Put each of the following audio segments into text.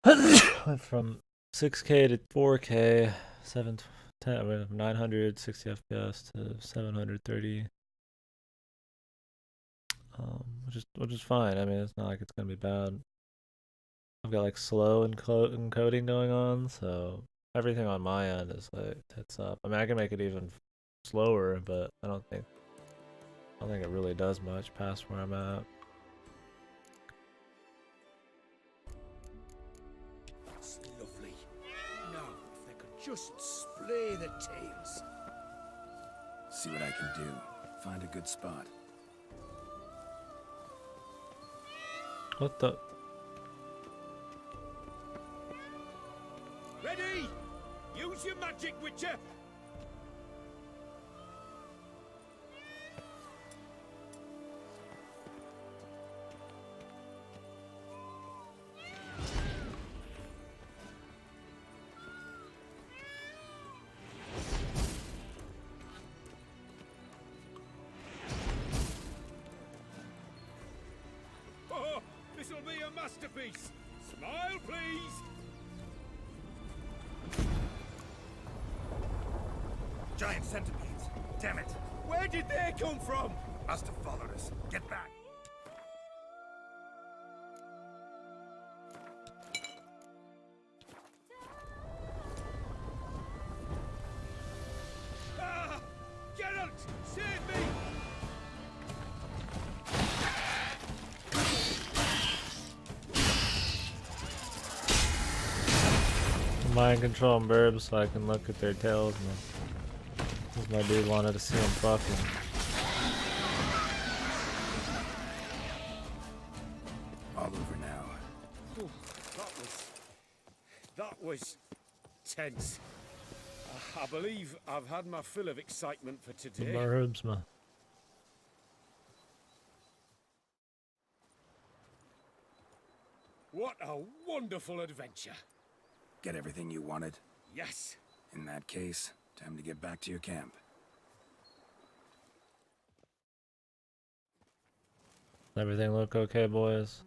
Went from 6K to 4K, 710, 960 FPS to 730, which is fine. I mean, it's not like it's gonna be bad. I've got like slow encoding going on, so everything on my end is like tits up. I mean, I can make it even slower, but I don't think it really does much past where I'm at. That's lovely. Now, if they could just splay the tails. See what I can do. Find a good spot. What the? Ready? Use your magic, Witcher! Oh, this'll be a masterpiece! Smile, please! Giant centipedes! Damn it! Where did they come from? Must have followed us. Get back! Ah! Geralt! Save me! Mind control burbs so I can look at their tails. Because my dude wanted to see him fucking. All over now. Ooh, that was tense. I believe I've had my fill of excitement for today. Burbs, man. What a wonderful adventure. Get everything you wanted? Yes. In that case, time to get back to your camp. Everything look okay, boys?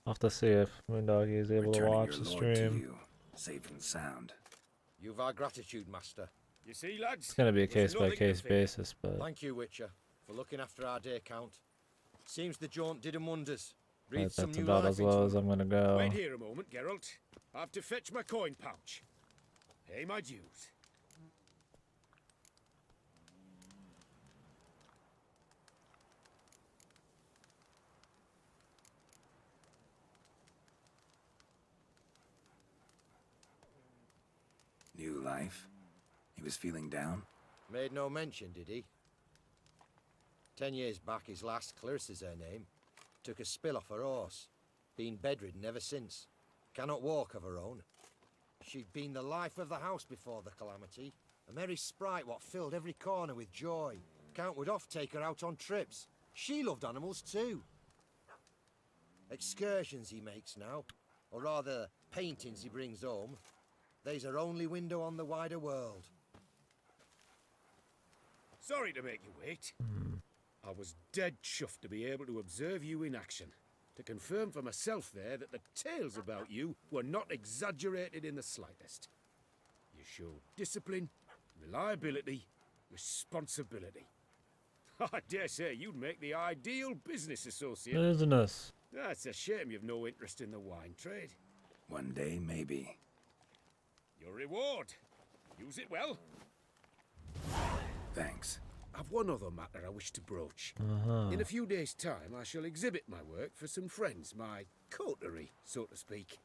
I'll have to see if Moondoggy is able to Returning watch your the lord to stream. you, safe and sound. You've our gratitude, Master. You see, lads? It's gonna be a there's case by nothing to case fear. basis, but Thank you, Witcher, for looking after our day count. Seems the jaunt did 'em wonders. Breathed some that's new about life as low into as 'em. I'm gonna go. Wait here a moment, Geralt. I have to fetch my coin pouch. Pay my dues. New life? He was feeling down? Made no mention, did he? 10 years back, his last, Clarissa's her name, took a spill off her horse. Been bedridden ever since. Cannot walk of her own. She'd been the life of the house before the calamity. A merry sprite what filled every corner with joy. Count would oft take her out on trips. She loved animals too. Excursions he makes now, or rather paintings he brings home. They's her only window on the wider world. Sorry to make you wait. I was dead chuffed to be able to observe you in action. To confirm for myself there that the tales about you were not exaggerated in the slightest. You showed discipline, reliability, responsibility. I dare say you'd make the ideal business associate. Business. It's a shame you've no interest in the wine trade. One day, maybe. Your reward. Use it well. Thanks. I've one other matter I wish to broach. Uh-huh. In a few days' time, I shall exhibit my work for some friends, my coterie, so to speak.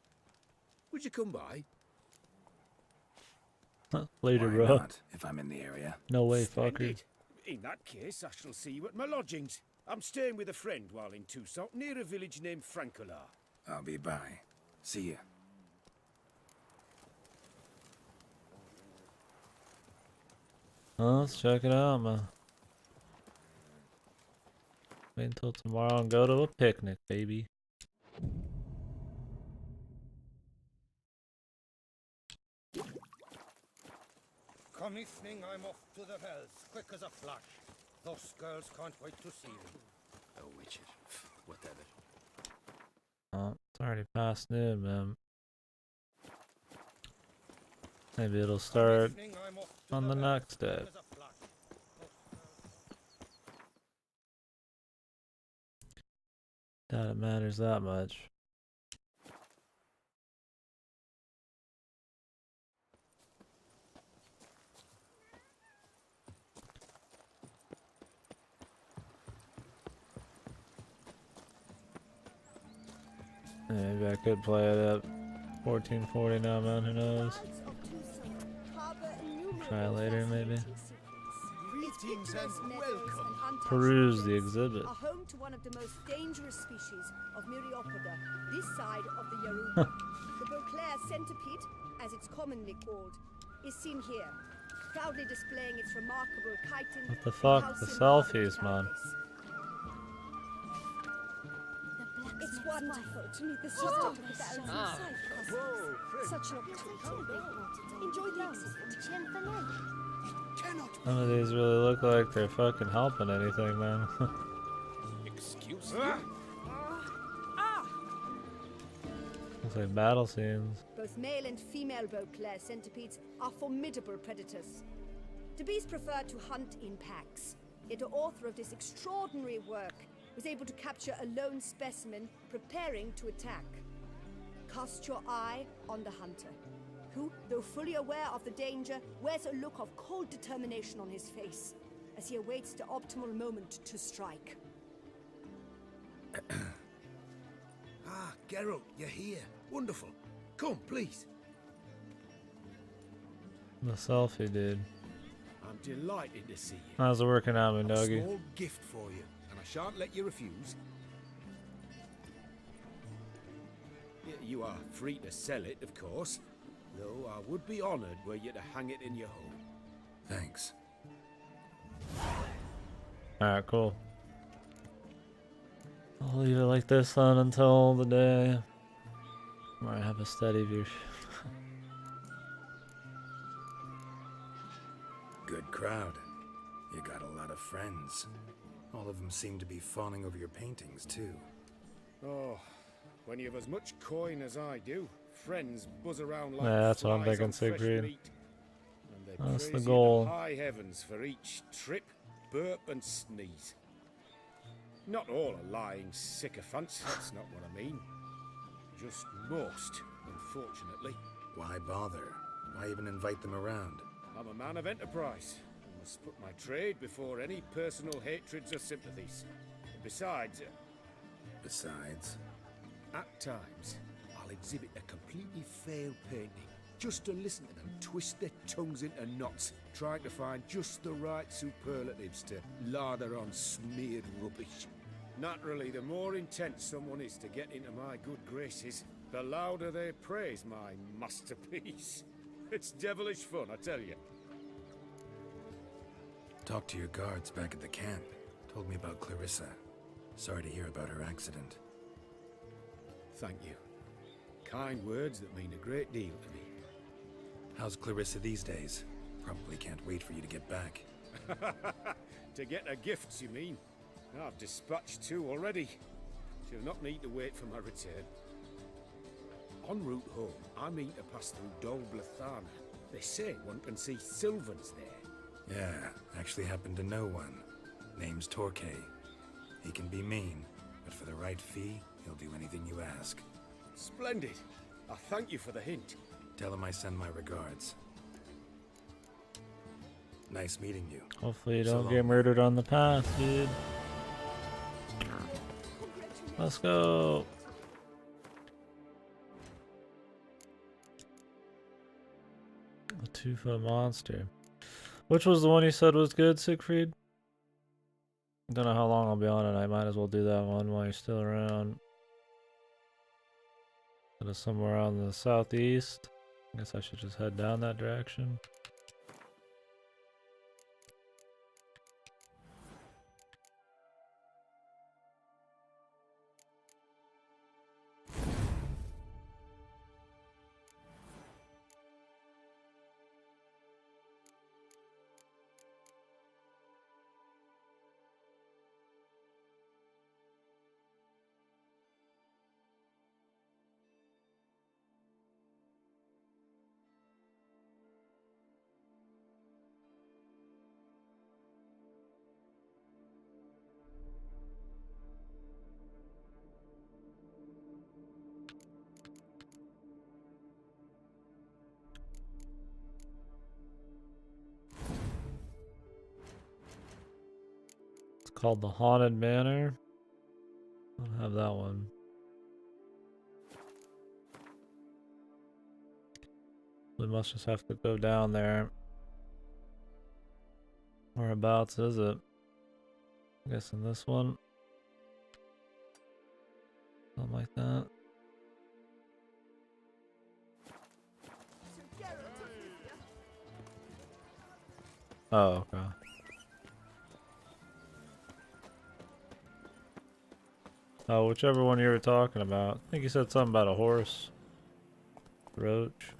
Would you come by? Later, Why bro. not, if I'm in the area? No way, fucker. Splendid. In that case, I shall see you at my lodgings. I'm staying with a friend while in Toussaint, near a village named Francolar. I'll be by. See ya. Well, let's check it out, man. Wait until tomorrow and go to a picnic, baby. Come evening, I'm off to the fells, quick as a flash. Those girls can't wait to see me. Oh, Witcher. Whatever. Oh, it's already past noon, man. Maybe it'll Come start evening, I'm off to on the hells, next day. quick as a flash. Doubt it matters that much. Maybe I could play it at 1440 now, man. Who knows? Try later, maybe. Greetings and welcome. Peruse the exhibit. Are home to one of the most dangerous species of Myriapoda, this side of the Yaruba. The Beauclair centipede, as it's commonly called, is seen here, proudly displaying its remarkable chitin. What the fuck? The selfies, man. It's wonderful to meet the sister of the Baron's sight. Such an opportunity. Enjoy the exhibit. None of these really look like they're fucking helping anything, man. Excuse me? Looks like battle scenes. Both male and female Beauclair centipedes are formidable predators. The bees prefer to hunt in packs, yet the author of this extraordinary work was able to capture a lone specimen preparing to attack. Cast your eye on the hunter, who, though fully aware of the danger, wears a look of cold determination on his face as he awaits the optimal moment to strike. Ah, Geralt, you're here. Wonderful. Come, please. The selfie, dude. I'm delighted to see you. How's it working out, A Minogi? small gift for you, and I shan't let you refuse. You are free to sell it, of course, though I would be honoured were you to hang it in your home. Thanks. Alright, cool. I'll leave it like this then until the day where I have a steady view. Good crowd. You got a lot of friends. All of them seem to be fawning over your paintings, too. Oh, when you have as much coin as I do, friends buzz around like Yeah, that's what I'm flies thinking, on fresh Siegfried. meat. And they That's the praise you to goal. high heavens for each trip, burp and sneeze. Not all are lying sycophants, that's not what I mean. Just most, unfortunately. Why bother? Why even invite them around? I'm a man of enterprise. I must put my trade before any personal hatreds or sympathies. And besides, Besides, at times, I'll exhibit a completely failed painting, just to listen to them twist their tongues into knots, trying to find just the right superlatives to lather on smeared rubbish. Naturally, the more intent someone is to get into my good graces, the louder they praise my masterpiece. It's devilish fun, I tell you. talked to your guards back at the camp. Told me about Clarissa. Sorry to hear about her accident. Thank you. Kind words that mean a great deal to me. How's Clarissa these days? Probably can't wait for you to get back. To get her gifts, you mean? I've dispatched 2 already. She'll not need to wait for my return. En route home, I mean to pass through Dol Blathana. They say one can see Sylvans there. Yeah, actually happen to know one. Name's Torquay. He can be mean, but for the right fee, he'll do anything you ask. Splendid. I thank you for the hint. Tell him I send my regards. Nice meeting you. Hopefully you So don't long. get murdered on the path, dude. Let's go. A 2-foot monster. Which was the one you said was good, Siegfried? Don't know how long I'll be on it. I might as well do that one while you're still around. It is somewhere on the southeast. I guess I should just head down that direction. called the Haunted Manor. I don't have that one. We must just have to go down there. Whereabouts is it? I guess in this one. Something like that. Oh, okay. Oh, whichever one you were talking about. I think you said something about a horse. Roach.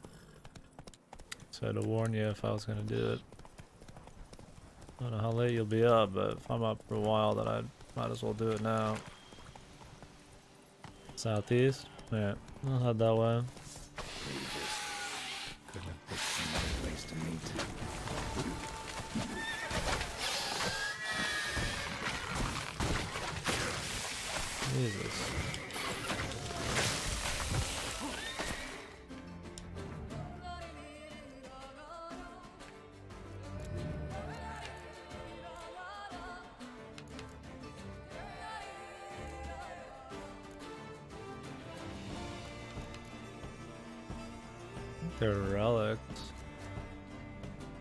Said to warn you if I was gonna do it. I don't know how late you'll be up, but if I'm up for a while, then I might as well do it now. Southeast? Yeah, I'll head that way. Couldn't have picked some other place to meet. Jesus. They're relics.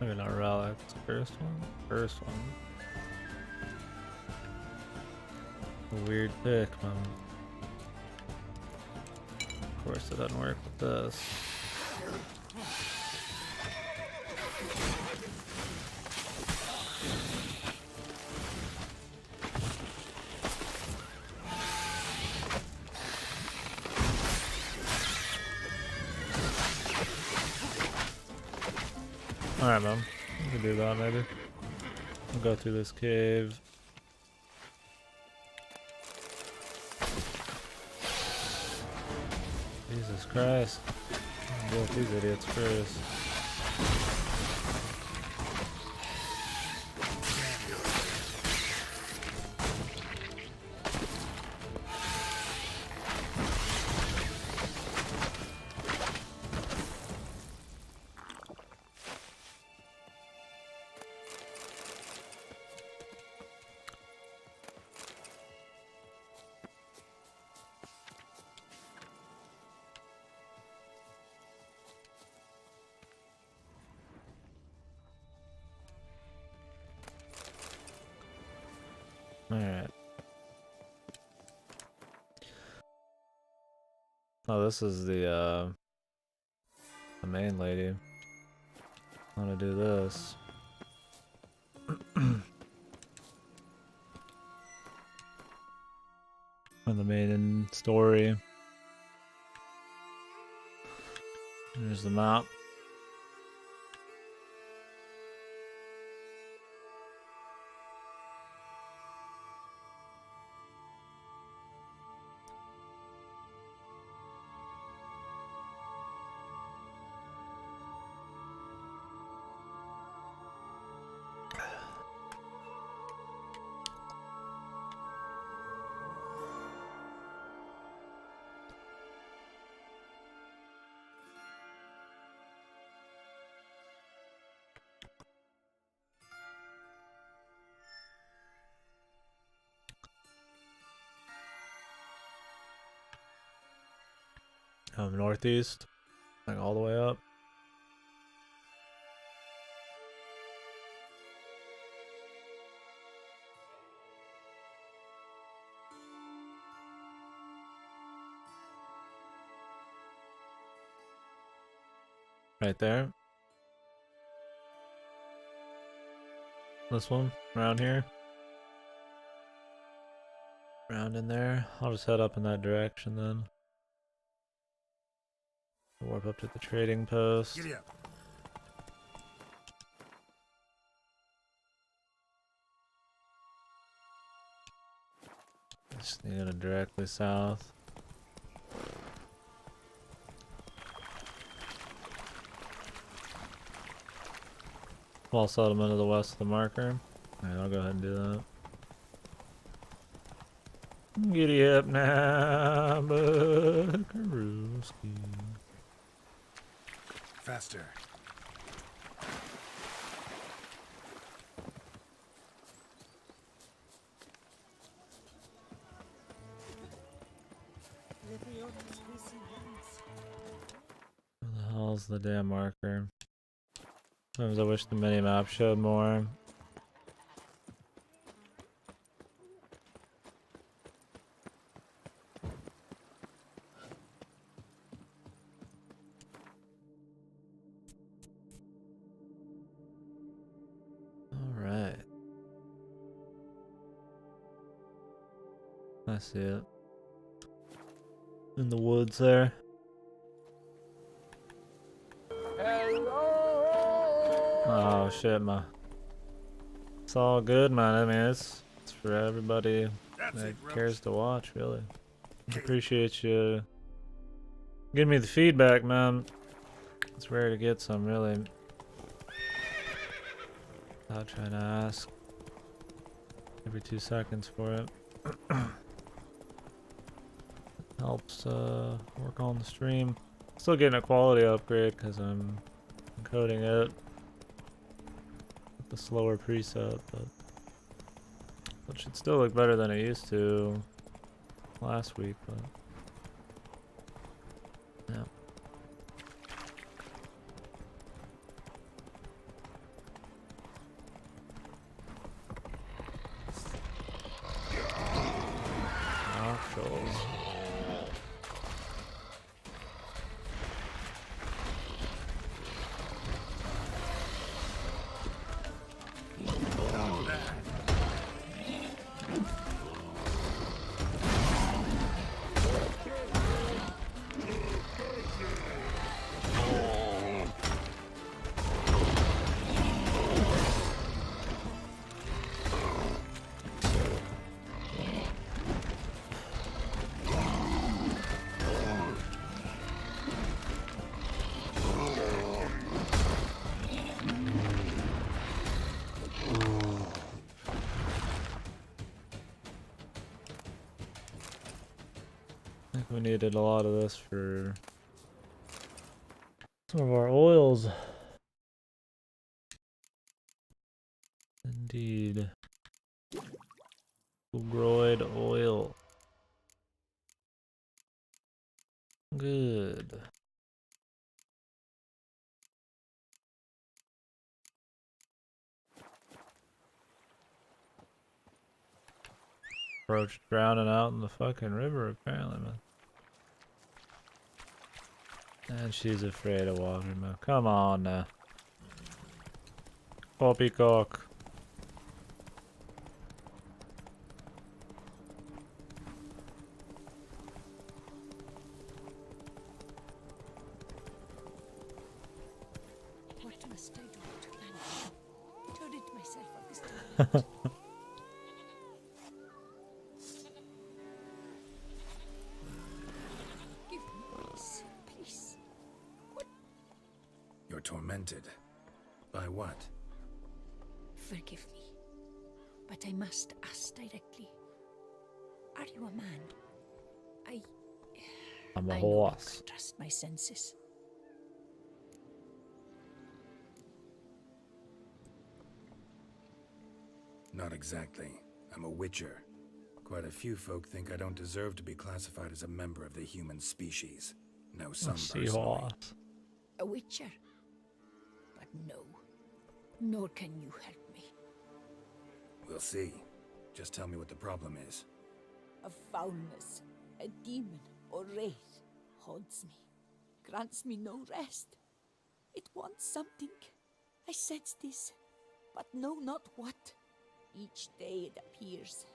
Maybe not relics. First one? First one. A weird pick, man. Of course it doesn't work with this. Alright, man. We can do that, maybe. We'll go through this cave. Jesus Christ. I'll deal with these idiots first. Alright. Oh, this is the main lady. I wanna do this. On the main story. There's the map. Northeast, like all the way up. Right there. This one, around here. Around in there. I'll just head up in that direction then. Warp up to the trading post. Giddy up. Just need to go directly south. Small settlement to the west of the marker. Alright, I'll go ahead and do that. Giddy up now, Buckarooski. Faster. hell's the damn marker? Sometimes I wish the mini-map showed more. Alright. I see it. In the woods there. Oh shit, it's all good, man. I mean, it's for everybody that cares to watch, really. Appreciate you giving me the feedback, man. It's rare to get some, really. Without trying to ask every 2 seconds for it. Helps work on the stream. Still getting a quality upgrade because I'm encoding it with the slower preset, but it should still look better than it used to last week. But yeah. Actuals. I think we needed a lot of this for some of our oils. Indeed. Groid oil. Good. Approached drowning out in the fucking river, apparently, man. And she's afraid of water, man. Come on now. Poppycock. What must I do to manage? Told it myself at this time. Give me peace, please. You're tormented. By what? Forgive me, but I must ask directly. Are you a man? I'm a I know I horse. can trust my senses. Not exactly. I'm a witcher. Quite a few folk think I don't deserve to be classified as a member of the human species. Know some personally. Seahorse. A witcher? But no, nor can you help me. We'll see. Just tell me what the problem is. A foulness, a demon or wraith haunts me, grants me no rest. It wants something. I sense this, but know not what. Each day it appears,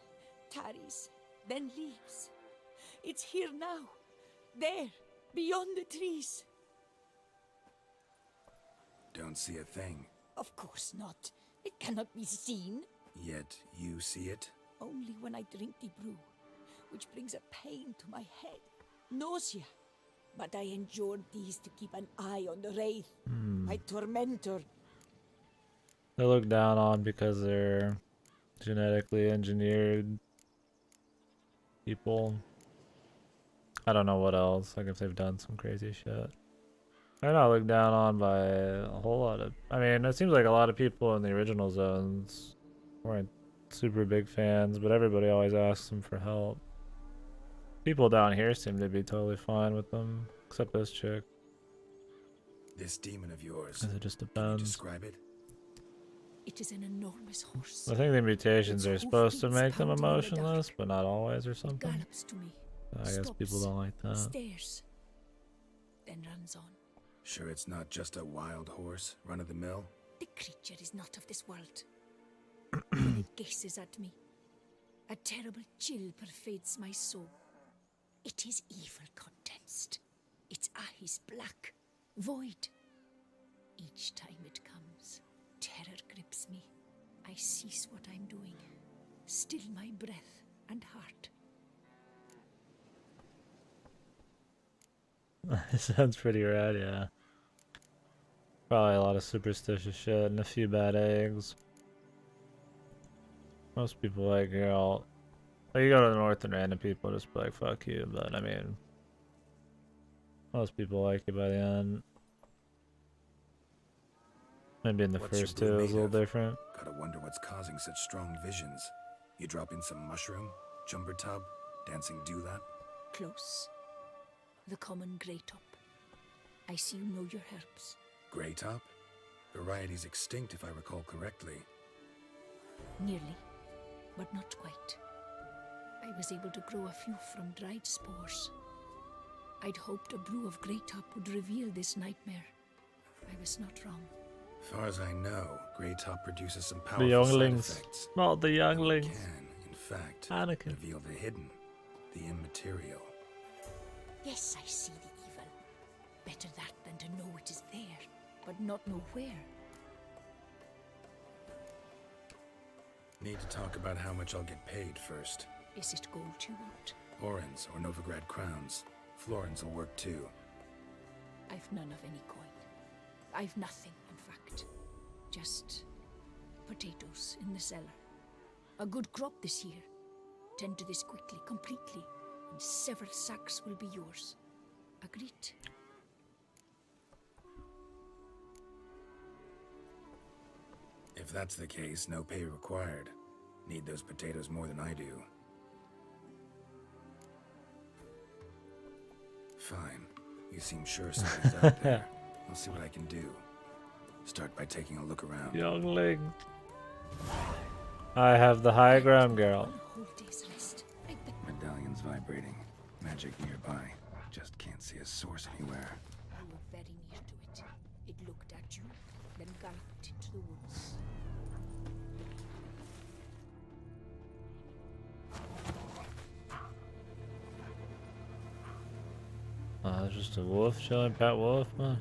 tarries, then leaves. It's here now, there, beyond the trees. Don't see a thing. Of course not. It cannot be seen. Yet you see it? Only when I drink the brew, which brings a pain to my head, nausea. But I endured these to keep an eye on the wraith, my tormentor. They look down on because they're genetically engineered people. I don't know what else, like if they've done some crazy shit. They're not looked down on by a whole lot of... I mean, it seems like a lot of people in the original zones weren't super big fans, but everybody always asks them for help. People down here seem to be totally fine with them, except this chick. This demon of yours, Because it just can you depends. describe it? It is an enormous horse. I think the mutations Its are supposed to hoofbeats make them pounding in the emotionless, dark. but not always or It something. gallops to me, I guess people stops, don't like that. stares, then runs on. Sure it's not just a wild horse, run of the mill? The creature is not of this world. When it gazes at me, a terrible chill pervades my soul. It is evil condensed. Its eyes black, void. Each time it comes, terror grips me. I cease what I'm doing, still my breath and heart. It sounds pretty rad, yeah. Probably a lot of superstitious shit and a few bad eggs. Most people like girl. Like you go to the north and random people just be like fuck you, but I mean most people like you by the end. Maybe in the What's your first brew two it was a made little of? different. Gotta wonder what's causing such strong visions. You drop in some mushroom, jumper tub, dancing dewlap? Close. The common grey top. I see you know your herbs. Grey top? Variety's extinct if I recall correctly. Nearly, but not quite. I was able to grow a few from dried spores. I'd hoped a brew of grey top would reveal this nightmare. I was not wrong. Far as I know, Grey top produces some The powerful side younglings. effects. Not the And younglings. can, in fact, Anakin. reveal the hidden, the immaterial. Yes, I see the evil. Better that than to know it is there, but not know where. Need to talk about how much I'll get paid first. Is it gold you want? Orans or Novigrad crowns. Florins will work too. I've none of any coin. I've nothing, in fact. Just potatoes in the cellar. A good crop this year. Tend to this quickly, completely, and several sacks will be yours. Agreed? If that's the case, no pay required. Need those potatoes more than I do. Fine. You seem sure something's out there. I'll see what I can do. Start by taking a look around. Youngling. I have the high ground, girl. On a whole day's rest. I bet Medallion's vibrating. Magic nearby. Just can't see a source anywhere. you were very near to it. It looked at you, then galloped into the woods. It's just a wolf chilling, pet wolf, man.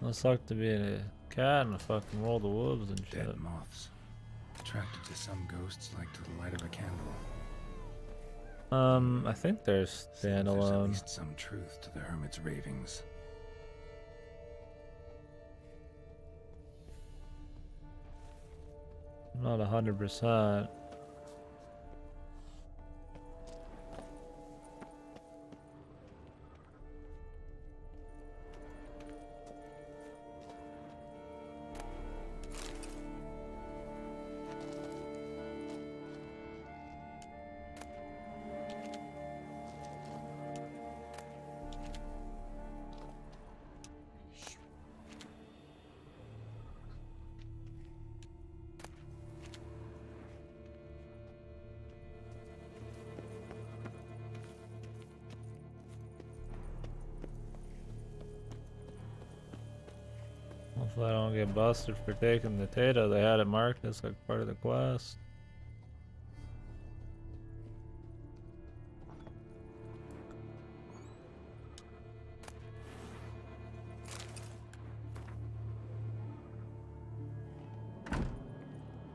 It'll suck to be a cat in a fucking world of wolves and shit. Dead moths. Attracted to some ghosts like to the light of a candle. I think they're Seems there's at standalone. least some truth to the hermit's ravings. Not 100%. Hopefully I don't get busted for taking the potato. They had it marked as like part of the quest.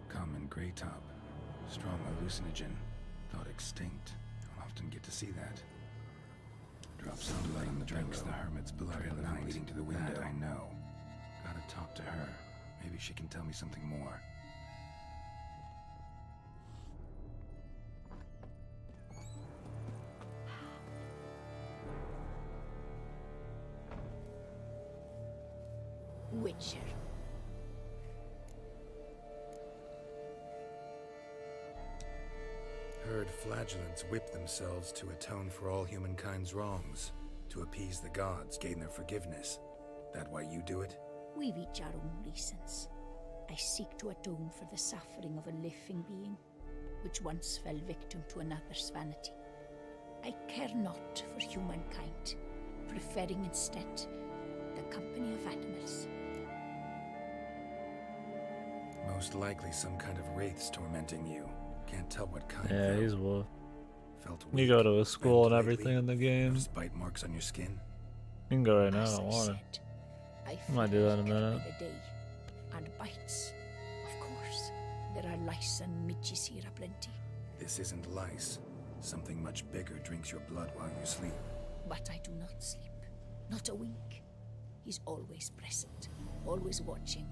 Common grey top. Strong hallucinogen. Thought extinct. Don't often get to see that. Drops some blood on the drinks the hermit's blood in the night leading to the window. That I know. Gotta talk to her. Maybe she can tell me something more. Witcher. Heard flagellants whip themselves to atone for all humankind's wrongs. To appease the gods, gain their forgiveness. That why you do it? We've each our own reasons. I seek to atone for the suffering of a living being, which once fell victim to another's vanity. I care not for humankind, preferring instead the company of animals. Most likely some kind of wraiths tormenting you. Can't tell what kind. Yeah, though. he's wolf. Felt You weak, go to a school and bent lately? everything in the game. Notice bite marks on your skin? You can go right now. I As don't I want said, I I might do that in a feel weaker minute. by the day, and bites. Of course, there are lice and midges here aplenty, This isn't lice. Something much bigger drinks your blood while you sleep. but I do not sleep, not a wink. He's always present, always watching.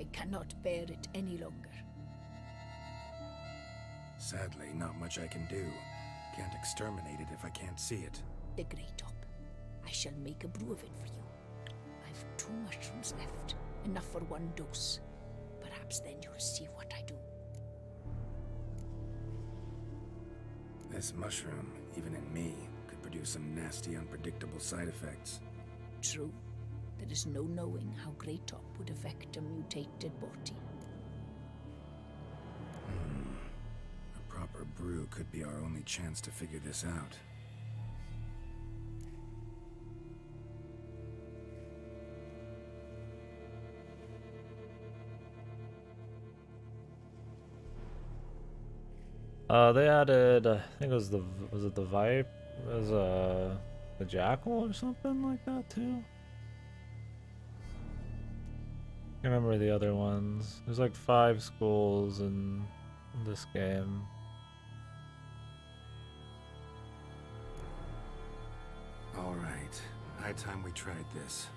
I cannot bear it any longer. Sadly, not much I can do. Can't exterminate it if I can't see it. The Grey Top. I shall make a brew of it for you. I've 2 mushrooms left, enough for 1 dose. Perhaps then you'll see what I do. This mushroom, even in me, could produce some nasty, unpredictable side effects. True, there is no knowing how Grey Top would affect a mutated body. A proper brew could be our only chance to figure this out. They added, I think it was the Vipe? It was, the Jackal or something like that, too? I can't remember the other ones. There's like 5 schools in this game. Alright, high time we tried this.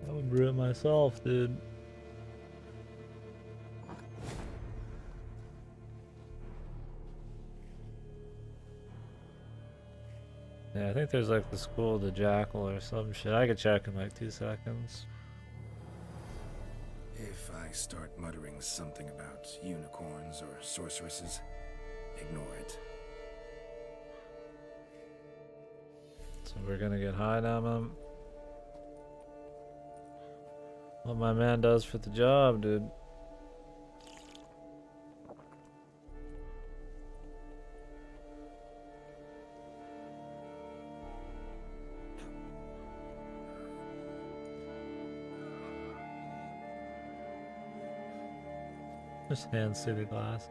I would brew it myself, dude. Yeah, I think there's like the school of the Jackal or some shit. I could check in like 2 seconds. If I start muttering something about unicorns or sorceresses, ignore it. So we're gonna get high now, man. What my man does for the job, dude. Just hands through the glass.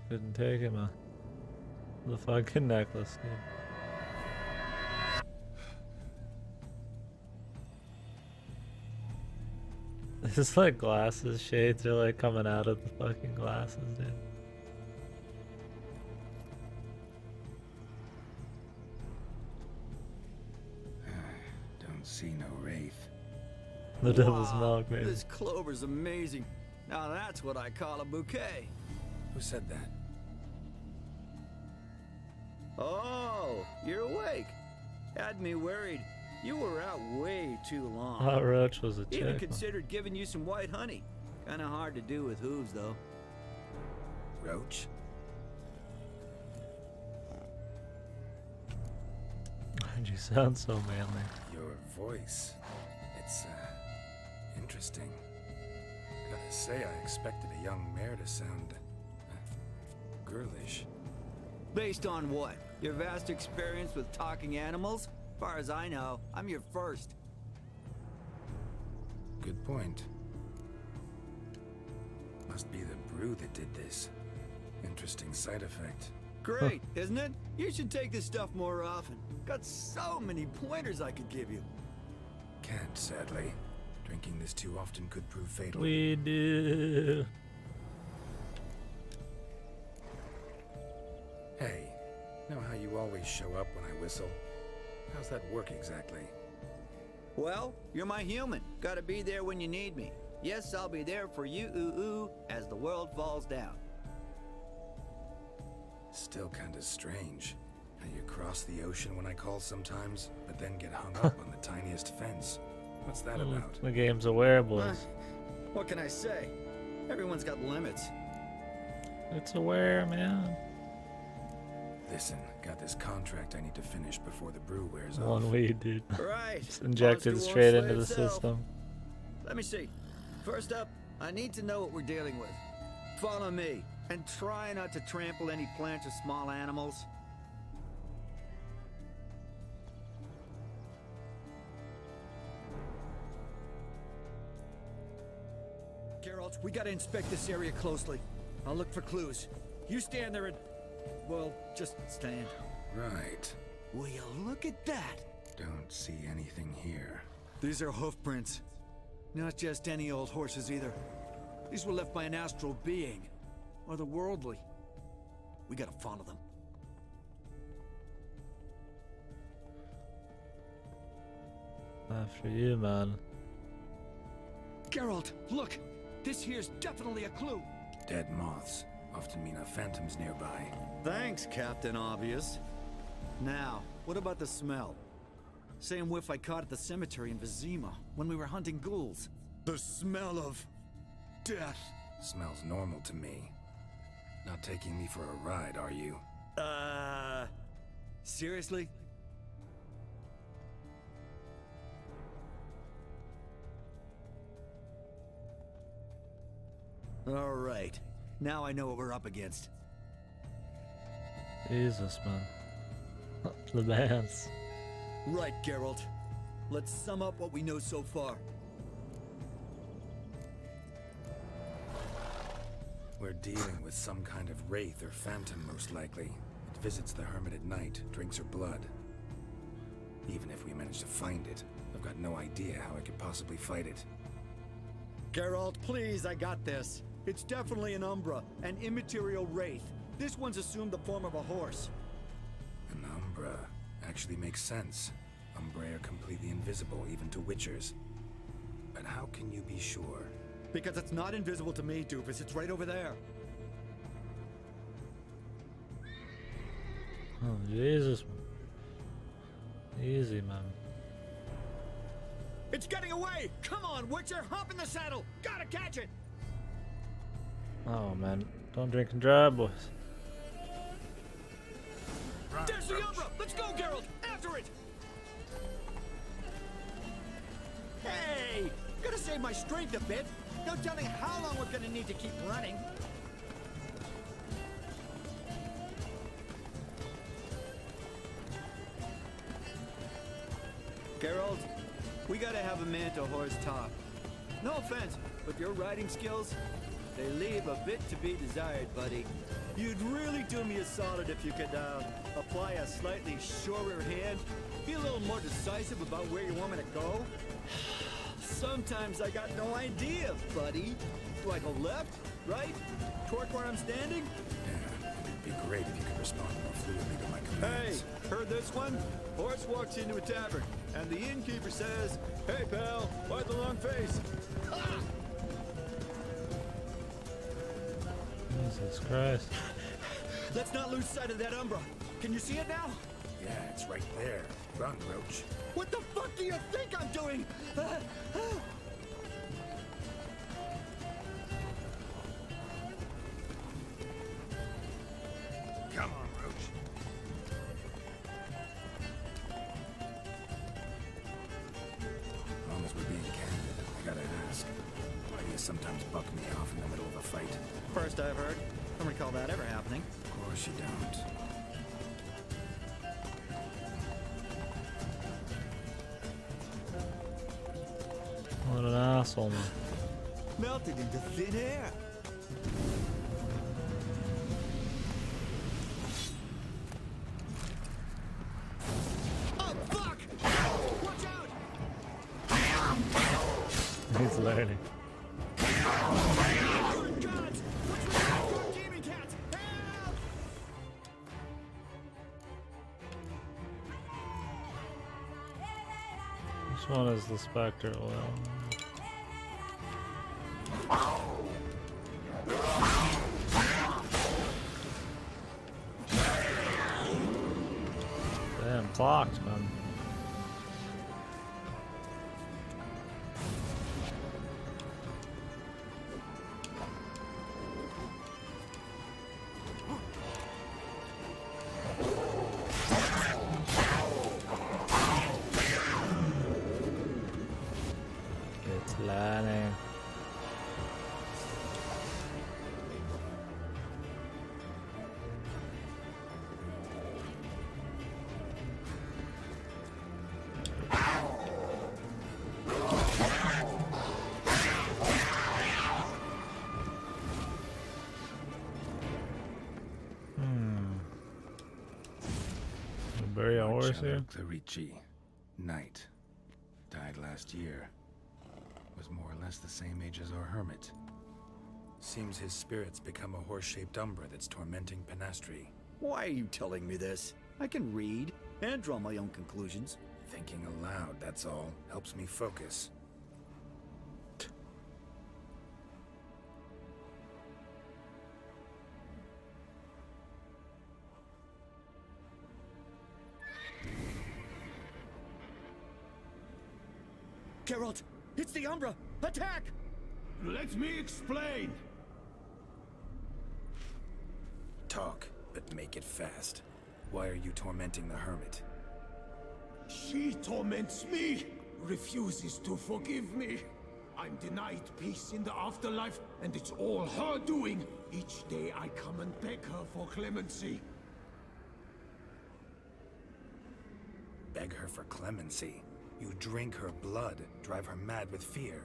Couldn't take him, the fucking necklace, dude. It's like glasses, shades are like coming out of the fucking glasses, dude. Don't see no wraith. The devil's Wow, milk, maybe. This clover's amazing. Now that's what I call a bouquet. Who said that? Oh, you're awake. Had me worried. You were out way too long. Hot Roach was a chick. Even man. considered giving you some white honey. Kinda hard to do with hooves, though. Roach? Why'd you sound so manly? Your voice. It's, interesting. Gotta say, I expected a young mare to sound, girlish. Based on what? Your vast experience with talking animals? As far as I know, I'm your first. Good point. Must be the brew that did this. Interesting side effect. Great, isn't it? You should take this stuff more often. Got so many pointers I could give you. Can't, sadly. Drinking this too often could prove fatal. We do. Hey, know how you always show up when I whistle? How's that work exactly? Well, you're my human. Gotta be there when you need me. Yes, I'll be there for you, as the world falls down. Still kinda strange. How you cross the ocean when I call sometimes, but then get hung up on the tiniest fence. What's that about? The game's aware, boys. What can I say? Everyone's got limits. It's aware, man. Listen, got this contract I need to finish before the brew wears off. One weed, dude. Right. Just injected Monster straight won't into the slay itself. system. Let me see. First up, I need to know what we're dealing with. Follow me, and try not to trample any plants or small animals. Geralt, we gotta inspect this area closely. I'll look for clues. You stand there and... well, just stand. Right. Will you look at that? Don't see anything here. These are hoof prints. Not just any old horses either. These were left by an astral being. Otherworldly. We gotta follow them. After you, man. Geralt, look! This here's definitely a clue! Dead moths often mean a phantom's nearby. Thanks, Captain Obvious. Now, what about the smell? Same whiff I caught at the cemetery in Vizima when we were hunting ghouls. The smell of... death. Smells normal to me. Not taking me for a ride, are you? Seriously? All right. Now I know what we're up against. Jesus, man. The bands. Right, Geralt. Let's sum up what we know so far. We're dealing with some kind of wraith or phantom, most likely. It visits the hermit at night, drinks her blood. Even if we manage to find it, I've got no idea how I could possibly fight it. Geralt, please, I got this. It's definitely an Umbra, an immaterial wraith. This one's assumed the form of a horse. An Umbra actually makes sense. Umbrae are completely invisible, even to Witchers. But how can you be sure? Because it's not invisible to me, Doofus. It's right over there. Oh, Jesus. Easy, man. It's getting away! Come on, Witcher! Hop in the saddle! Gotta catch it! Oh, man. Don't drink and drive, boys. There's the Umbra! Let's go, Geralt! After it! Hey! Gotta save my strength a bit. No telling how long we're gonna need to keep running. Geralt, we gotta have a man to horse talk. No offense, but your riding skills, they leave a bit to be desired, buddy. You'd really do me a solid if you could, apply a slightly surer hand. Be a little more decisive about where you want me to go. Sometimes I got no idea, buddy. Do I go left, right, toward where I'm standing? Yeah, it'd be great if you could respond more fluidly to my commands. Hey, heard this one? Horse walks into a tavern, and the innkeeper says, "Hey, pal, why the long face?" Ah! Jesus Christ. Let's not lose sight of that Umbra. Can you see it now? Yeah, it's right there. Run, Roach. What the fuck do you think I'm doing? Come on, Roach. As long as we're being candid, I gotta ask. Why do you sometimes buck me off in the middle of a fight? First I've heard. I don't recall that ever happening. Of course you don't. What an asshole, man. Melted into thin air. Oh, fuck! Watch out! He's learning. Good gods! What's with that dark demon cats? Help! Which one is the Spectre oil? clocked, man. It's learning. Bury a horse here. Clarici, knight, died last year. Was more or less the same age as our hermit. Seems his spirit's become a horse-shaped umbra that's tormenting Penastri. Why are you telling me this? I can read and draw my own conclusions. Thinking aloud, that's all. Helps me focus. Geralt, it's the Umbra! Attack! Let me explain. Talk, but make it fast. Why are you tormenting the hermit? She torments me, refuses to forgive me. I'm denied peace in the afterlife, and it's all her doing. Each day I come and beg her for clemency. Beg her for clemency. You drink her blood, drive her mad with fear.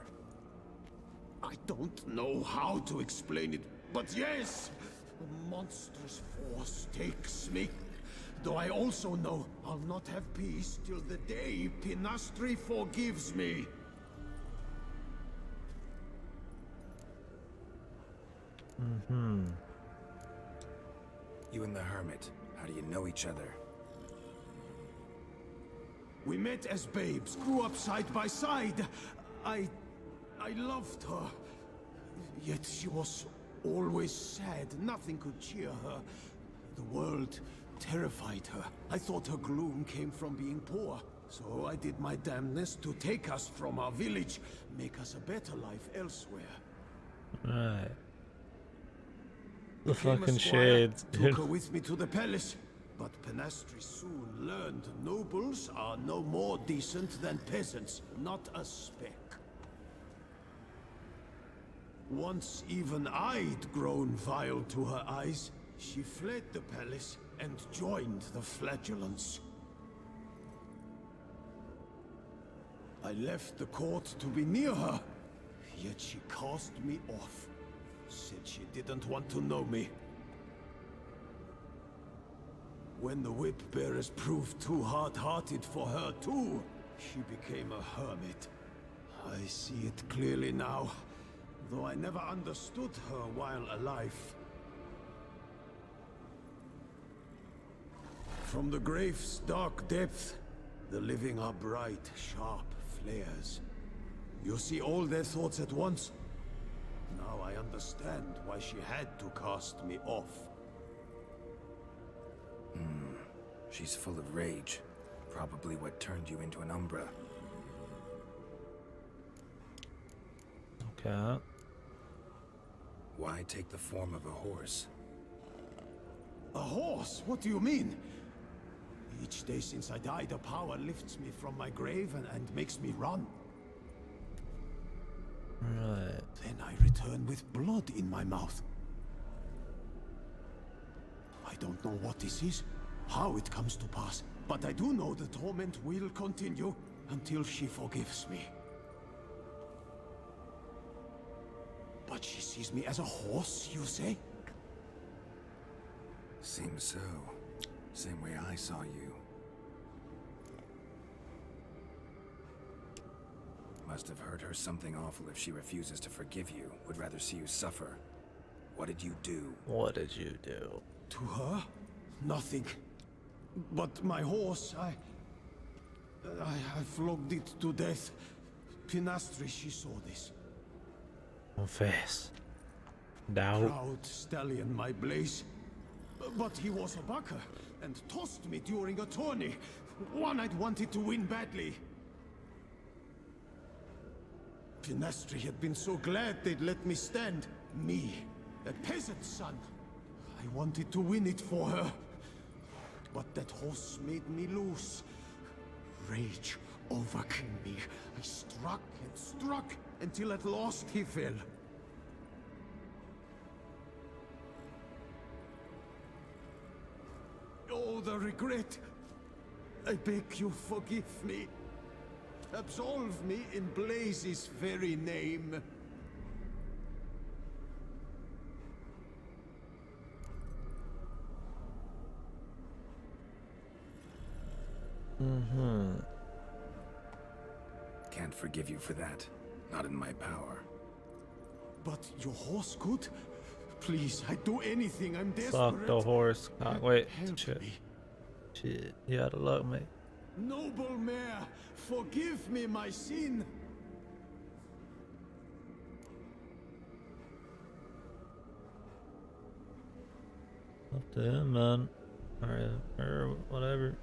I don't know how to explain it, but yes, a monstrous force takes me. Though I also know I'll not have peace till the day Penastri forgives me. You and the hermit, how do you know each other? We met as babes, grew up side by side. I loved her. Yet she was always sad. Nothing could cheer her. The world terrified her. I thought her gloom came from being poor. So I did my damnedest to take us from our village, make us a better life elsewhere. Right. The Became a fucking squire, shades, took dude. her with me to the palace. But Penastri soon learned nobles are no more decent than peasants, not a speck. Once even I'd grown vile to her eyes, she fled the palace and joined the flagellants. I left the court to be near her, yet she cast me off. Said she didn't want to know me. When the whip bearers proved too hard-hearted for her too, she became a hermit. I see it clearly now, though I never understood her while alive. From the grave's dark depth, the living are bright, sharp flares. You see all their thoughts at once. Now I understand why she had to cast me off. She's full of rage. Probably what turned you into an Umbra. Okay. Why take the form of a horse? A horse? What do you mean? Each day since I died, a power lifts me from my grave and makes me run. Right. Then I return with blood in my mouth. I don't know what this is, how it comes to pass, but I do know the torment will continue until she forgives me. But she sees me as a horse, you say? Seems so. Same way I saw you. Must have heard her something awful if she refuses to forgive you. Would rather see you suffer. What did you do? What did you do? To her? Nothing. But my horse, I flogged it to death. Penastri, she saw this. Confess. Doubt. Proud stallion, my Blaze. But he was a bucker, and tossed me during a tourney. One I'd wanted to win badly. Pinastri had been so glad they'd let me stand. Me, a peasant's son. I wanted to win it for her. But that horse made me lose. Rage overcame me. I struck and struck until at last he fell. Oh, the regret. I beg you forgive me. Absolve me in Blaze's very name. Can't forgive you for that. Not in my power. But your horse could? Please, I'd do anything. I'm desperate. Fuck the horse. Wait, Help shit. me. Shit, you out of luck, mate. Noble mare, forgive me my sin. Up to him, man. Or whatever.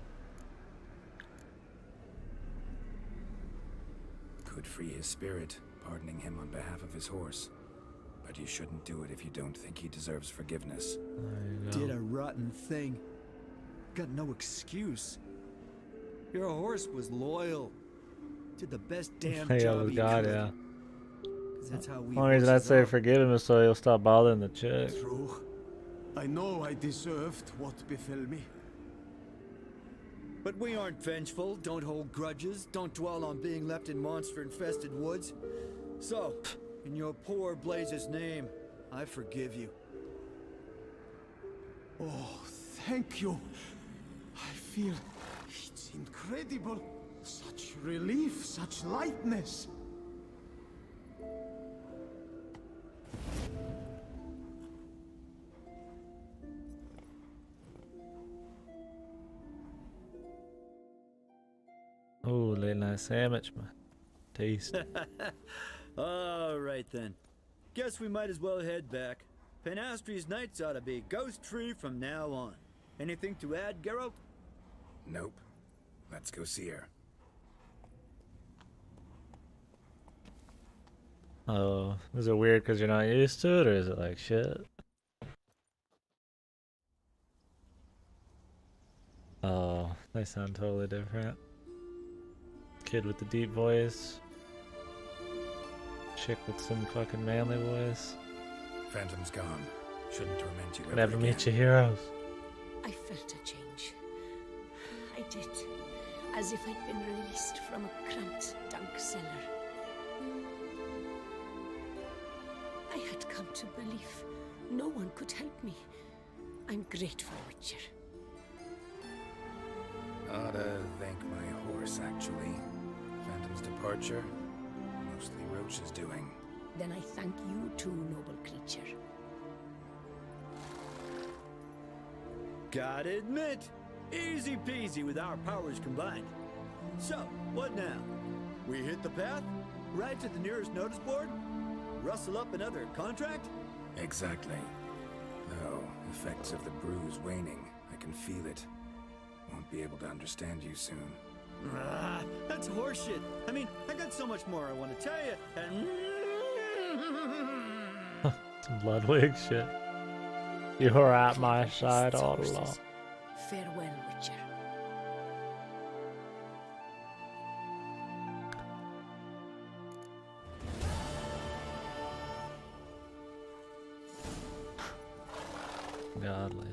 Could free his spirit, pardoning him on behalf of his horse. But you shouldn't do it if you don't think he deserves forgiveness. There you go. Did a rotten thing. Got no excuse. Your horse was loyal. Did the best damn Hey, job oh he God, could. yeah. 'Cause that's how we Only reason I'd horses say are. forgive him is so he'll stop bothering the chick. True. I know I deserved what befell me. But we aren't vengeful, don't hold grudges, don't dwell on being left in monster-infested woods. So, in your poor Blaze's name, I forgive you. Oh, thank you. I feel it's incredible. Such relief, such lightness. Oh, late night sandwich, man. Taste. All right then. Guess we might as well head back. Penastri's nights ought to be ghost-free from now on. Anything to add, Geralt? Nope. Let's go see her. Oh, is it weird because you're not used to it, or is it like shit? Oh, they sound totally different. Kid with the deep voice. Chick with some fucking manly voice. Phantom's gone. Shouldn't torment you ever Never again. meet your heroes. I felt a change. I did. As if I'd been released from a cramped dunk cellar. I had come to believe no one could help me. I'm grateful, Witcher. Ought to thank my horse, actually. Phantom's departure, mostly Roach's doing. Then I thank you too, noble creature. Gotta admit, easy peasy with our powers combined. So, what now? We hit the path? Right to the nearest notice board? Rustle up another contract? Exactly. Though, effects of the bruise waning. I can feel it. Won't be able to understand you soon. Ah, that's horseshit. I mean, I got so much more I want to tell you, and... Some Ludwig shit. You were at my side all along. Farewell, Witcher. Godly.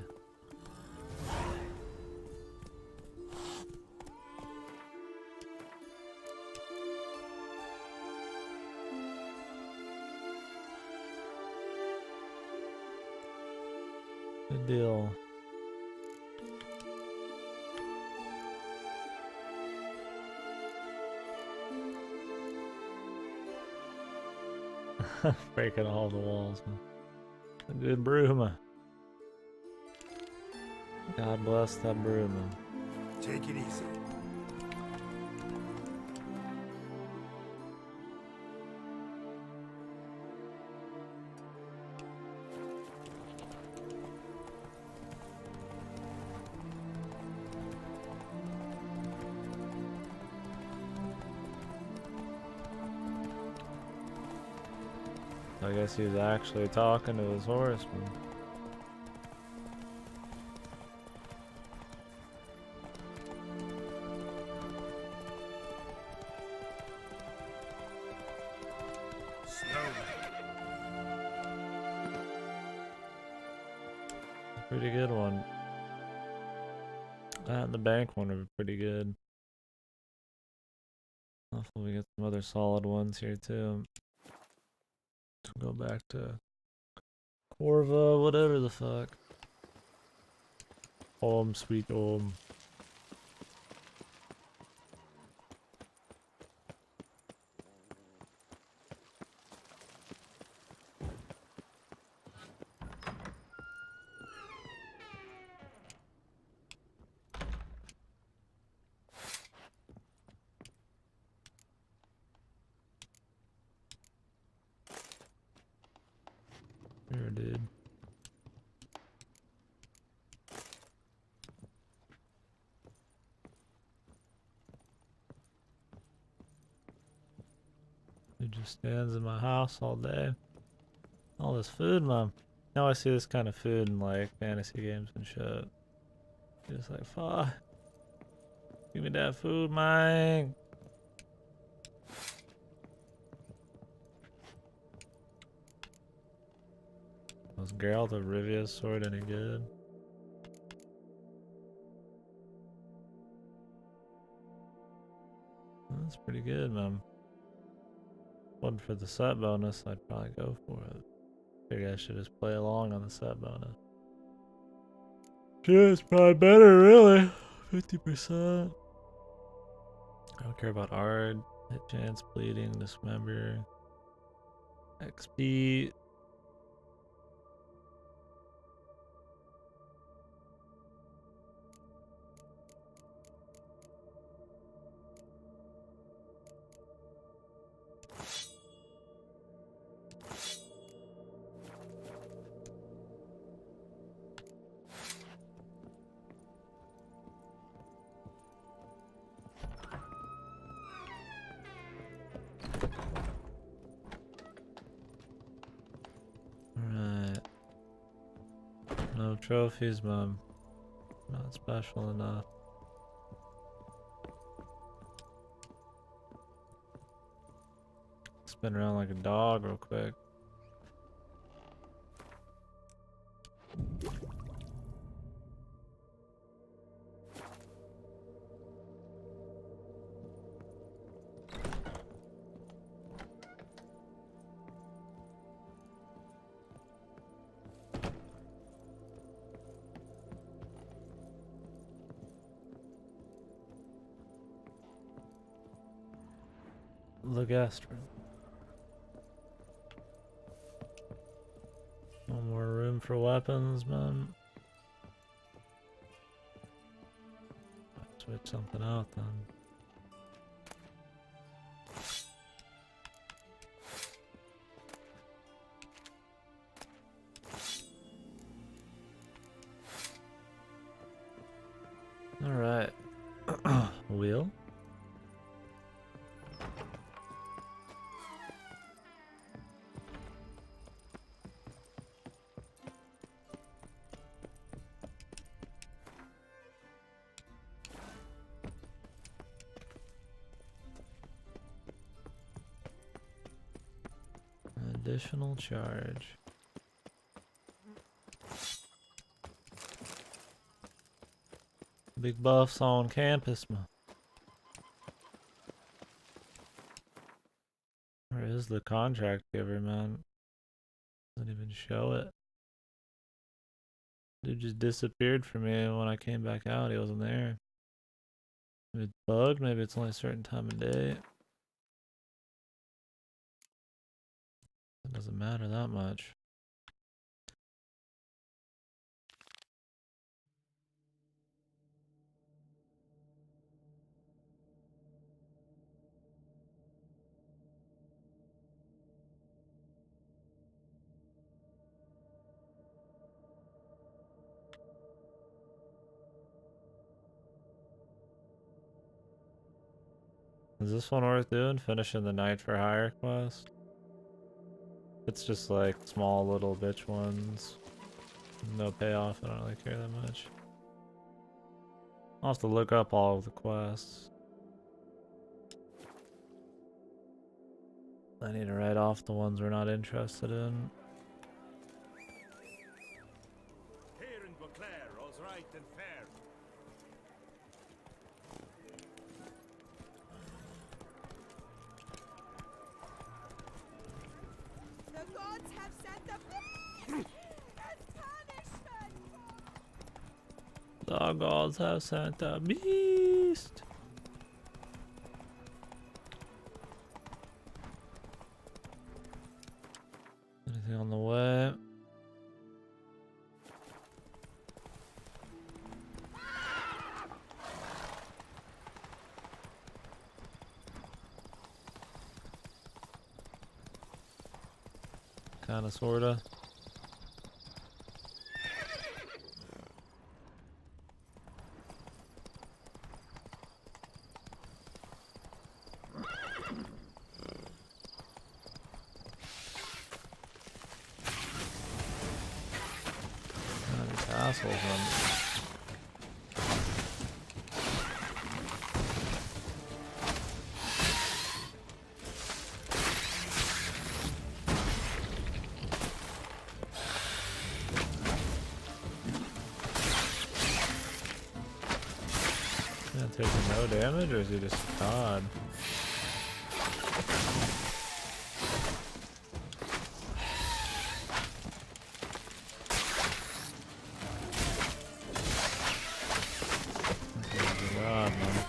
Good deal. Breaking all the walls, man. A good broom. God bless that broom. Take it easy. guess he was actually talking to his horseman. Pretty good one. That and the bank one are pretty good. Hopefully we get some other solid ones here too. Go back to Corva, whatever the fuck. Home sweet home. Here, dude. He just stands in my house all day. All this food, mom. Now I see this kind of food in like fantasy games and shit. Just like, fuck. Give me that food, man. Was Geralt of Rivia's sword any good? That's pretty good, man. Wasn't for the set bonus, I'd probably go for it. Figure I should just play along on the set bonus. Yeah, it's probably better, really. 50%. I don't care about art, hit chance, bleeding, dismember, XP. Alright. No trophies, mom. Not special enough. Spin around like a dog real quick. Legastrin. No more room for weapons, man. Switch something out then. Alright. Wheel? Additional charge. Big buffs on campus, man. Where is the contract giver, man? Doesn't even show it. Dude just disappeared from me when I came back out. He wasn't there. Maybe it's bugged. Maybe it's only a certain time of day. It doesn't matter that much. Is this one worth doing? Finishing the Night for Hire quest? It's just like small little bitch ones. No payoff, I don't really care that much. I'll have to look up all of the quests. I need to write off the ones we're not interested in. Here in Beauclair, all's right and fair. The gods have sent a beast as punishment. The gods have sent a beast. Anything on the way? Kinda, sorta. These assholes run. Taking no damage, or is he just God? God, man.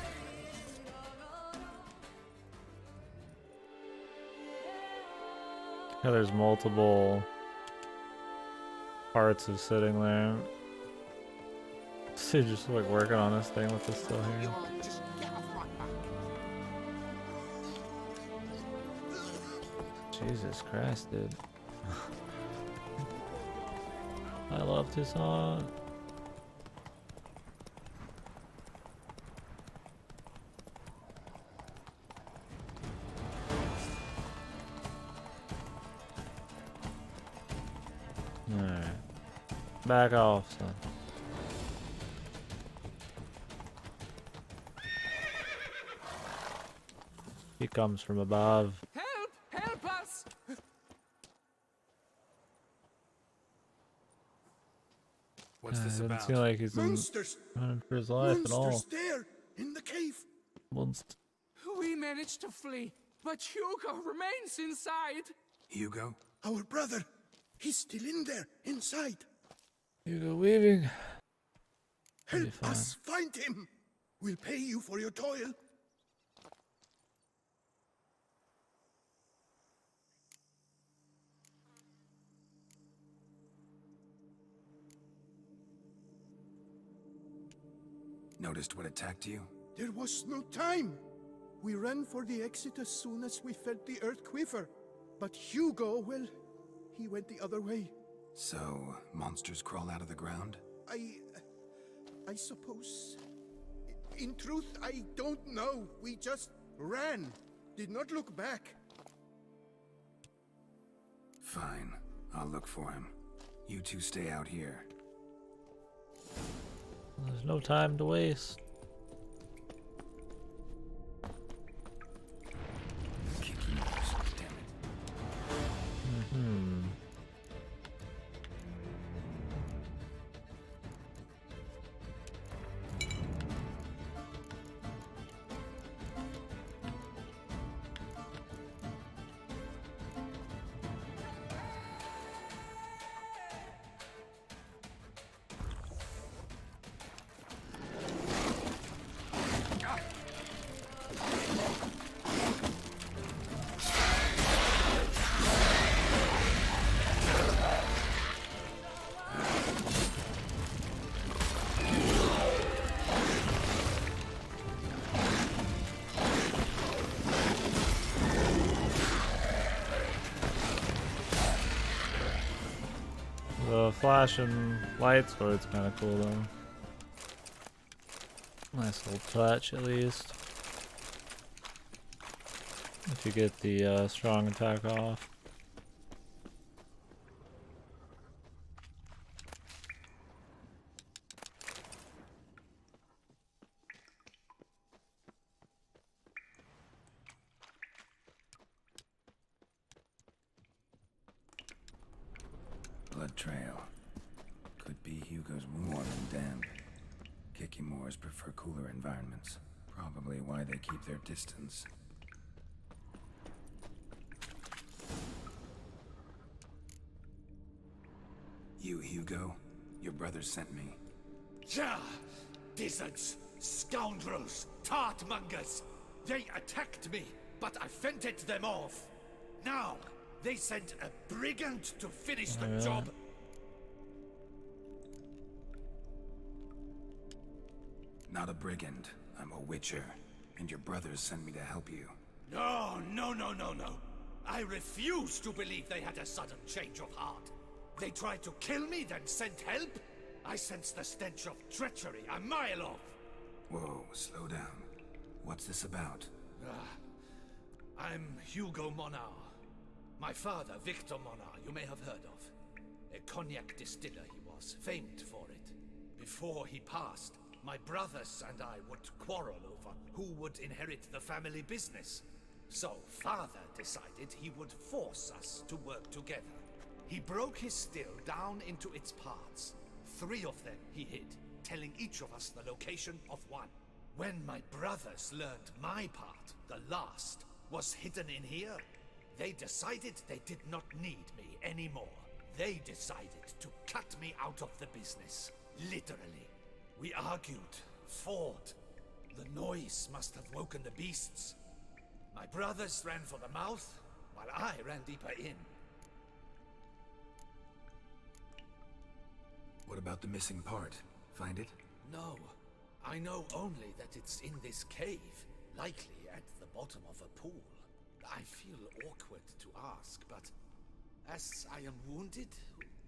Yeah, there's multiple parts of sitting there. He's just like working on this thing with this still here. Jesus Christ, dude. I love Tucson. Alright. Back off, son. He comes from above. Help! Help us! What's this Doesn't about? seem like he's Monsters! running for his life at all. Monsters there in the cave. We managed to flee, but Hugo remains inside. Hugo? Our brother. He's still in there, inside. Hugo weaving. Help us find him. We'll pay you for your toil. Noticed what attacked you? There was no time. We ran for the exit as soon as we felt the earth quiver. But Hugo, well, he went the other way. So, monsters crawl out of the ground? I suppose. In truth, I don't know. We just ran. Did not look back. Fine. I'll look for him. You two stay out here. There's no time to waste. Kicking yours, damn it. Hmm. The flashing light sword's kind of cool though. Nice little touch at least. If you get the strong attack off. trail. Could be Hugo's warm and damp. Kikimores prefer cooler environments. Probably why they keep their distance. You, Hugo? Your brother sent me. Ja! Dizzards, scoundrels, tartmongers! They attacked me, but I fended them off. Now, they sent a brigand to finish the job. Not a brigand. I'm a witcher. And your brothers sent me to help you. No, no, no, no, no. I refuse to believe they had a sudden change of heart. They tried to kill me, then sent help? I sense the stench of treachery a mile off. Whoa, slow down. What's this about? I'm Hugo Monar. My father, Victor Monar, you may have heard of. A cognac distiller he was, famed for it. Before he passed, my brothers and I would quarrel over who would inherit the family business. So father decided he would force us to work together. He broke his still down into its parts. 3 of them he hid, telling each of us the location of one. When my brothers learned my part, the last, was hidden in here, they decided they did not need me anymore. They decided to cut me out of the business, literally. We argued, fought. The noise must have woken the beasts. My brothers ran for the mouth, while I ran deeper in. What about the missing part? Find it? No, I know only that it's in this cave, likely at the bottom of a pool. I feel awkward to ask, but as I am wounded,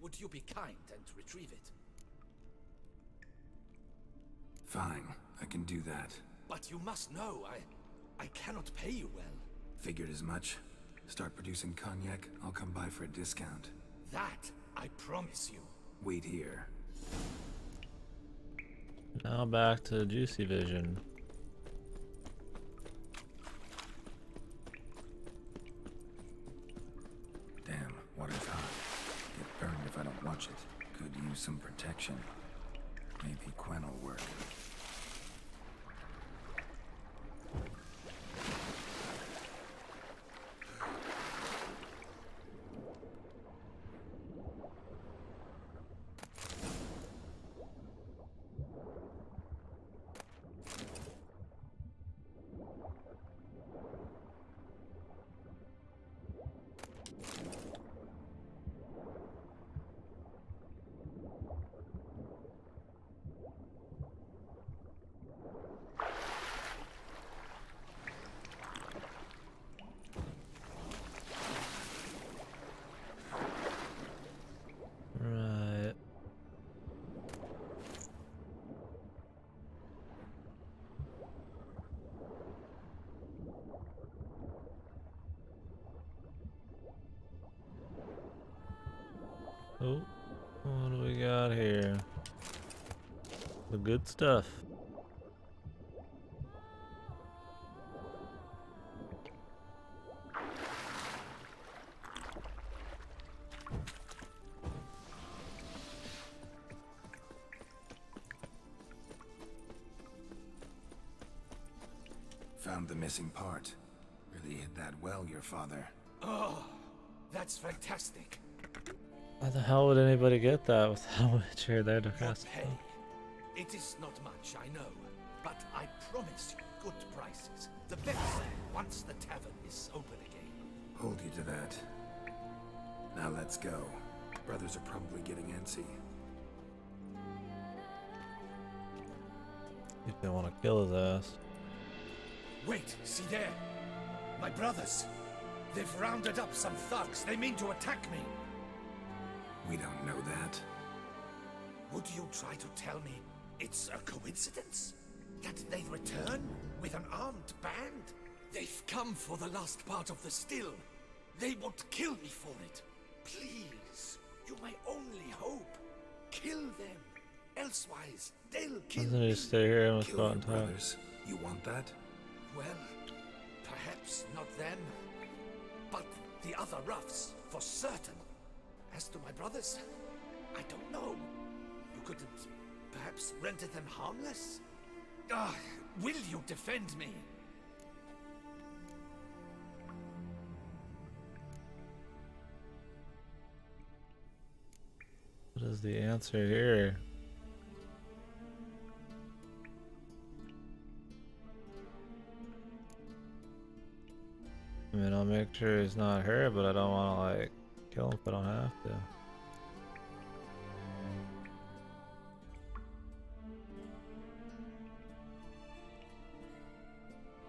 would you be kind and retrieve it? Fine, I can do that. But you must know, I cannot pay you well. Figured as much. Start producing cognac, I'll come by for a discount. That, I promise you. Wait here. Now back to Juicy Vision. Damn, water's hot. Get burned if I don't watch it. Could use some protection. Maybe Quen will work. Right. Oh, what do we got here? The good stuff. Found the missing part. Really hid that well, your father. Oh, that's fantastic. How the hell would anybody get that with how much you're there to Your cast? pay. It is not much, I know, but I promise you good prices. The best once the tavern is open again. Hold you to that. Now let's go. Brothers are probably getting antsy. If they want to kill his ass. Wait, see there? My brothers. They've rounded up some thugs. They mean to attack me. We don't know that. Would you try to tell me it's a coincidence? That they return with an armed band? They've come for the last part of the still. They won't kill me for it. Please, you're my only hope. Kill them. Elsewise, they'll kill Doesn't he me. stay here in the Kill spot your and talk? brothers. You want that? Well, perhaps not them, but the other roughs, for certain. As to my brothers, I don't know. You couldn't perhaps render them harmless? Will you defend me? What is the answer here? I mean, I'll make sure he's not hurt, but I don't want to, like, kill him if I don't have to.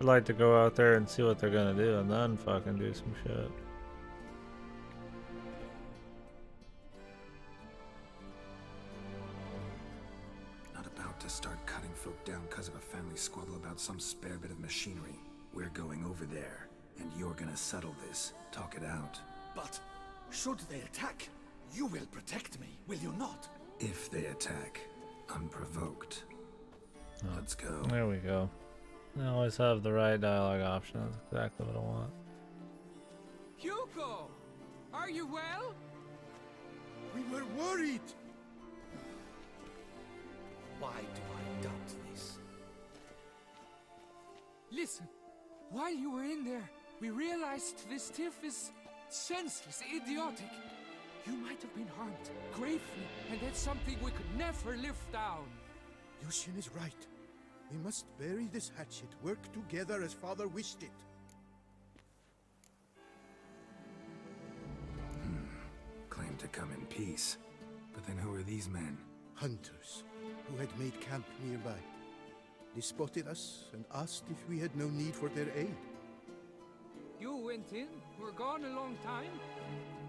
I'd like to go out there and see what they're gonna do and then fucking do some shit. Not about to start cutting folk down because of a family squabble about some spare bit of machinery. We're going over there, and you're gonna settle this. Talk it out. But should they attack, you will protect me, will you not? If they attack, unprovoked. Let's go. There we go. I always have the right dialogue option. That's exactly what I want. Hugo! Are you well? We were worried. Why do I doubt this? Listen, while you were in there, we realized this tiff is senseless, idiotic. You might have been harmed, gravely, and that's something we could never live down. Lucian is right. We must bury this hatchet, work together as Father wished it. Claim to come in peace. But then who are these men? Hunters, who had made camp nearby. They spotted us and asked if we had no need for their aid. You went in, were gone a long time.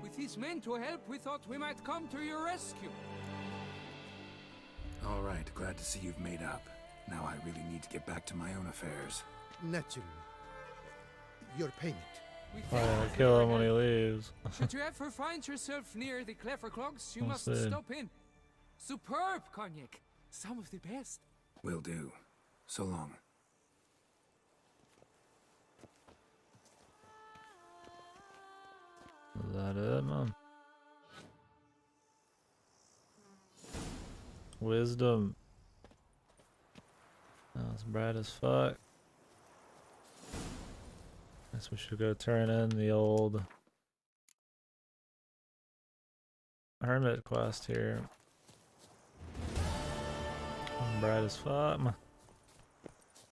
With these men to help, we thought we might come to your rescue. All right, glad to see you've made up. Now I really need to get back to my own affairs. Naturally. Your payment. We Why thank I you for kill your him when he help. leaves? Should you ever find yourself near the Clever Clogs, you Well must said. stop in. Superb cognac. Some of the best. Will do. So long. Is that it, man? Wisdom. That's bright as fuck. Guess we should go turn in the old hermit quest here. Bright as fuck.